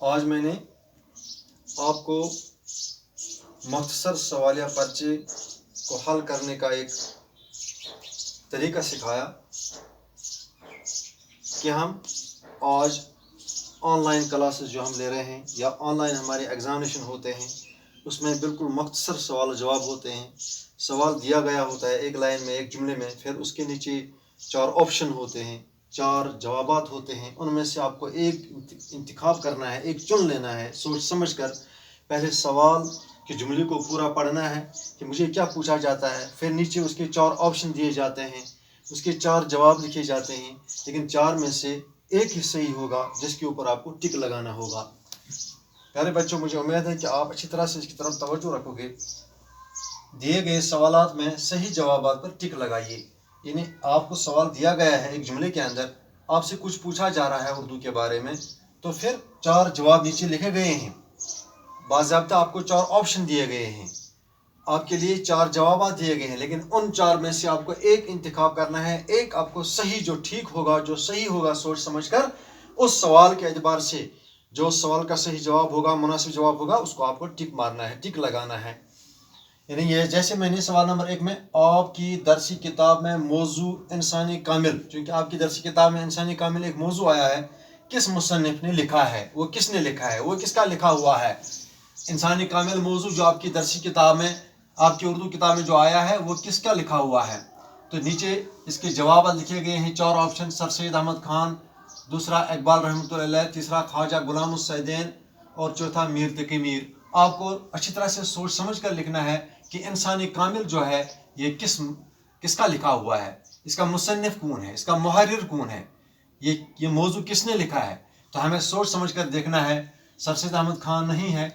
आज मैंने आपको मुख्तसर सवालिया पर्चे को हल करने का एक तरीका सिखाया कि हम आज ऑनलाइन क्लासेस जो हम ले रहे हैं या ऑनलाइन हमारे एग्जामिनेशन होते हैं उसमें बिल्कुल मुख्तसर सवाल जवाब होते हैं। सवाल दिया गया होता है एक लाइन में, एक जुमले में, फिर उसके नीचे 4 ऑप्शन होते हैं, 4 जवाबात होते हैं। उनमें से आपको एक इंतखाब करना है, एक चुन लेना है सोच समझ कर। पहले सवाल के जुमले को पूरा पढ़ना है कि मुझे क्या पूछा जाता है, फिर नीचे उसके 4 ऑप्शन दिए जाते हैं, उसके 4 जवाब लिखे जाते हैं, लेकिन 4 में से एक ही सही होगा जिसके ऊपर आपको टिक लगाना होगा। प्यारे बच्चों, मुझे उम्मीद है कि आप अच्छी तरह से इसकी तरफ तवज्जो रखोगे। दिए गए सवालात में सही जवाबात पर टिक लगाइए। यानी आपको सवाल दिया गया है एक जुमले के अंदर, आपसे कुछ पूछा जा रहा है उर्दू के बारे में, तो फिर 4 जवाब नीचे लिखे गए हैं। बाज़ाब्ता आपको 4 ऑप्शन दिए गए हैं, आपके लिए 4 जवाब दिए गए हैं, लेकिन उन 4 में से आपको एक इंतखाब करना है। एक आपको सही, जो ठीक होगा, जो सही होगा सोच समझकर, उस सवाल के एतबार से जो सवाल का सही जवाब होगा, मुनासिब जवाब होगा, उसको आपको टिक मारना है, टिक लगाना है। यानी ये जैसे मैंने सवाल नंबर 1 में आपकी दरसी किताब में मौजू इंसानी कामिल, चूँकि आपकी दरसी किताब में इंसानी कामिल एक मौजू आया है, किस मुसन्निफ ने लिखा है, वो किसने लिखा है, वो किसका लिखा हुआ है। इंसानी कामिल मौजू जो आपकी दरसी किताब में, आपकी उर्दू किताब में जो आया है, वो किसका लिखा हुआ है। तो नीचे इसके जवाब लिखे गए हैं, 4 ऑप्शन। सर सैयद अहमद खान, दूसरा इकबाल रहमतुल्लाह अलैह, तीसरा ख्वाजा गुलाम सैदैन और चौथा मीर तकी मीर। आपको अच्छी तरह से सोच समझ कर लिखना है कि इंसानी कामिल जो है ये किसका लिखा हुआ है, इसका मुसन्निफ कौन है, इसका मुहर्रिर कौन है, ये मौजू किसने लिखा है। तो हमें सोच समझ कर देखना है। सर सैयद अहमद खान नहीं है,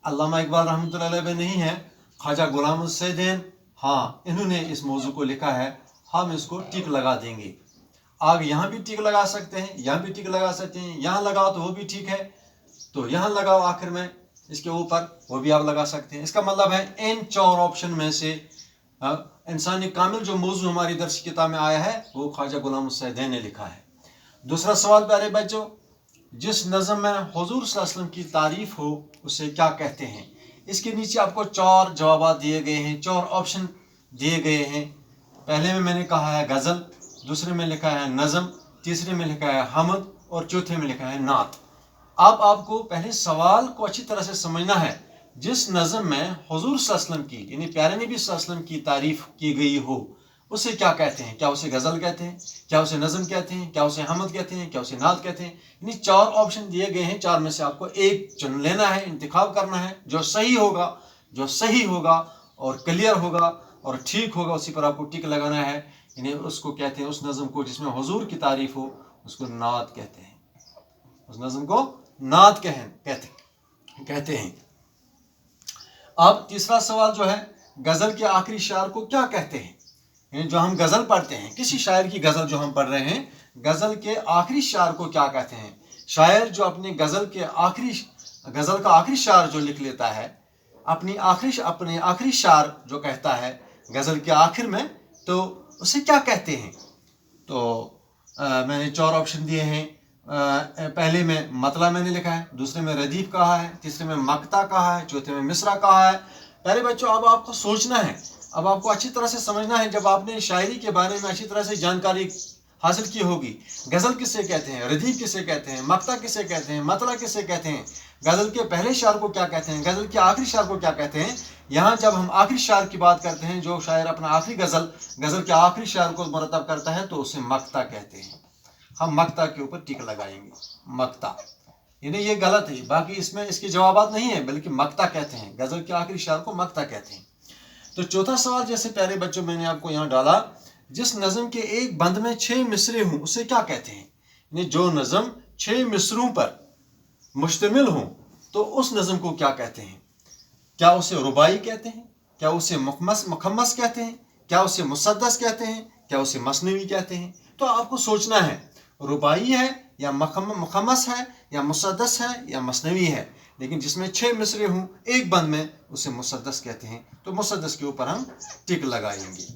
अल्लामा इकबाल रहमतुल्लाह अलैह नहीं है, ख्वाजा गुलाम सैदैन, हाँ इन्होंने इस मौजू को लिखा है, हम इसको टिक लगा देंगे। आप यहाँ भी टिक लगा सकते हैं, यहाँ भी टिक लगा सकते हैं, यहाँ लगाओ तो वो भी ठीक है, तो यहाँ लगाओ आखिर में इसके ऊपर, वो भी आप लगा सकते हैं। इसका मतलब है इन 4 ऑप्शन में से इंसानी कामिल जो मौजू हमारी दरसी किताब में आया है वो ख्वाजा गुलाम सैदैन ने लिखा है। दूसरा सवाल प्यारे बच्चों, जिस नज़म में हुजूर सल्लल्लाहु अलैहि वसल्लम की तारीफ हो उसे क्या कहते हैं। इसके नीचे आपको 4 जवाब दिए गए हैं, 4 ऑप्शन दिए गए हैं। पहले में मैंने कहा है गज़ल, दूसरे में लिखा है नज़म, तीसरे में लिखा है हमद और चौथे में लिखा है नात। अब आपको पहले सवाल को अच्छी तरह से समझना है। जिस नज़म में हुजूर सल्लल्लाहु अलैहि वसल्लम की, यानी प्यारे नबी सल्लल्लाहु अलैहि वसल्लम की तारीफ की गई हो उसे क्या कहते हैं। क्या उसे गज़ल कहते हैं, क्या उसे नज़म कहते हैं, क्या उसे हमद कहते हैं, क्या उसे नात कहते हैं। यानी 4 ऑप्शन दिए गए हैं, 4 में से आपको एक चुन लेना है, इंतखाब करना है। जो सही होगा, जो सही होगा और क्लियर होगा और ठीक होगा, उसी पर आपको टिक लगाना है। यानी उसको कहते हैं, उस नज़म को जिसमें हुजूर की तारीफ हो उसको नात कहते हैं, उस नज़म को नात कहते हैं। अब तीसरा सवाल जो है, गज़ल के आखिरी शायर को क्या कहते हैं। यानी जो हम गज़ल पढ़ते हैं, किसी शायर की गज़ल जो हम पढ़ रहे हैं, गज़ल के आखिरी शायर को क्या कहते हैं। शायर जो अपने गज़ल का आखिरी शायर जो लिख लेता है, अपने आखिरी शायर जो कहता है गज़ल के आखिर में, तो उसे क्या कहते हैं। तो मैंने 4 ऑप्शन दिए हैं। पहले में मतला मैंने लिखा है, दूसरे में रदीफ कहा है, तीसरे में मक्ता कहा है, चौथे में मिसरा कहा है। प्यारे बच्चों, अब आपको सोचना है, अब आपको अच्छी तरह से समझना है। जब आपने शायरी के बारे में अच्छी तरह से जानकारी हासिल की होगी, गज़ल किसे कहते हैं, रदीफ किसे कहते हैं, मक्ता किसे कहते हैं, मतला किसे कहते हैं, गज़ल के पहले शायर को क्या कहते हैं, गज़ल के आखिरी शायर को क्या कहते हैं। यहाँ जब हम आखिरी शायर की बात करते हैं, जो शायर अपना आखिरी गज़ल के आखिरी शायर को मुरतब करता है, तो उसे मक्ता कहते हैं। हम मक्ता के ऊपर टिक लगाएंगे, मक्ता। यानी ये गलत है, बाकी इसमें इसके जवाब नहीं है, बल्कि मक्ता कहते हैं, गज़ल के आखिरी शायर को मक्ता कहते हैं। तो चौथा सवाल जैसे प्यारे बच्चों मैंने आपको यहाँ डाला, जिस नज़म के एक बंद में 6 मिसरे हों उसे क्या कहते हैं। यानी जो नज़म 6 मिसरों पर मुश्तमिल हों तो उस नज़म को क्या कहते हैं। क्या उसे रुबाई कहते हैं, क्या उसे मुखम्मस कहते हैं, क्या उसे मुसद्दस कहते हैं, क्या उसे मसनवी कहते हैं। तो आपको सोचना है, रुबाई है या मुखम्मस है या मुसद्दस है या मसनवी है। लेकिन जिसमें 6 मिसरे हों एक बंद में, उसे मुसद्दस कहते हैं। तो मुसद्दस के ऊपर हम टिक लगाएंगे,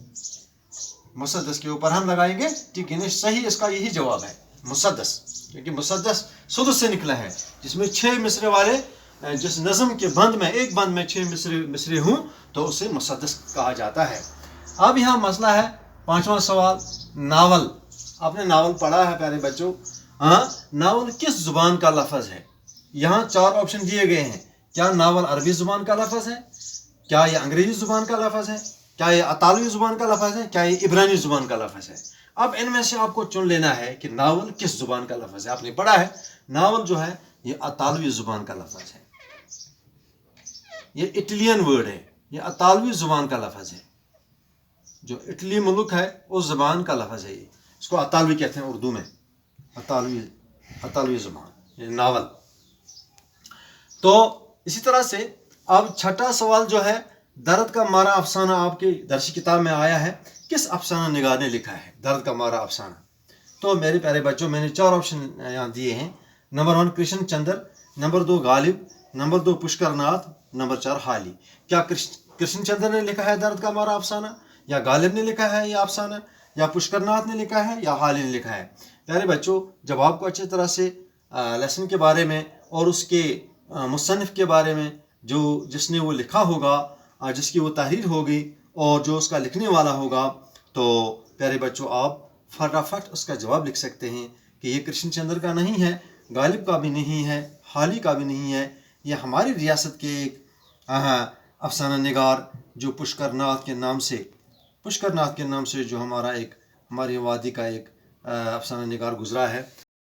मुसद्दस के ऊपर हम लगाएंगे टिक। यानी सही इसका यही जवाब है, मुसद्दस। क्योंकि मुसद्दस सुदस से निकला है, जिसमें 6 मिसरे वाले, जिस नज़म के बंद में, एक बंद में 6 मिसरे हूँ, तो उसे मुसद्दस कहा जाता है। अब यहाँ मसला है, 5वां सवाल, नावल। आपने नावल पढ़ा है प्यारे बच्चों। हाँ, नावल किस ज़ुबान का लफ्ज़ है? यहाँ 4 ऑप्शन दिए गए हैं। क्या नावल अरबी ज़ुबान का लफ्ज़ है? क्या ये अंग्रेज़ी ज़ुबान का लफ्ज़ है? क्या ये अतालवी ज़ुबान का लफ्ज़ है? क्या ये इब्रानी ज़ुबान का लफ्ज़ है? अब इनमें से आपको चुन लेना है कि नावल किस ज़ुबान का लफ्ज़ है। आपने पढ़ा है नावल जो है ये अतालवी ज़ुबान का लफ्ज़ है, ये इटलियन वर्ड है, ये अतालवी ज़ुबान का लफ्ज़ है। जो इटली मुल्क है उस ज़ुबान का लफ्ज़ है ये, इसको अतालवी कहते हैं उर्दू में, अतालवी ज़ुबान, ये नावल। तो इसी तरह से अब छठा सवाल जो है, दर्द का मारा अफसाना आपकी दरसी किताब में आया है, किस अफसाना निगार ने लिखा है दर्द का मारा अफसाना? तो मेरे प्यारे बच्चों, मैंने 4 ऑप्शन यहाँ दिए हैं। नंबर 1 कृष्ण चंद्र, नंबर 2 गालिब, नंबर 2 पुष्कर नाथ, नंबर 4 हाली। क्या कृष्ण चंद्र ने लिखा है दर्द का मारा अफसाना, या गालिब ने लिखा है यह अफसाना, या पुष्कर नाथ ने लिखा है, या हाली ने लिखा है? प्यारे बच्चों, जब आपको अच्छी तरह से लेसन के बारे में और उसके मुसन्निफ के बारे में, जो जिसने वो लिखा होगा, जिसकी वो तहरीर होगी और जो उसका लिखने वाला होगा, तो प्यारे बच्चों आप फटाफट उसका जवाब लिख सकते हैं कि ये कृष्ण चंद्र का नहीं है, गालिब का भी नहीं है, हाली का भी नहीं है, ये हमारी रियासत के एक अफसाना निगार जो पुष्कर नाथ के नाम से जो हमारी वादी का एक अफसाना निगार गुजरा है,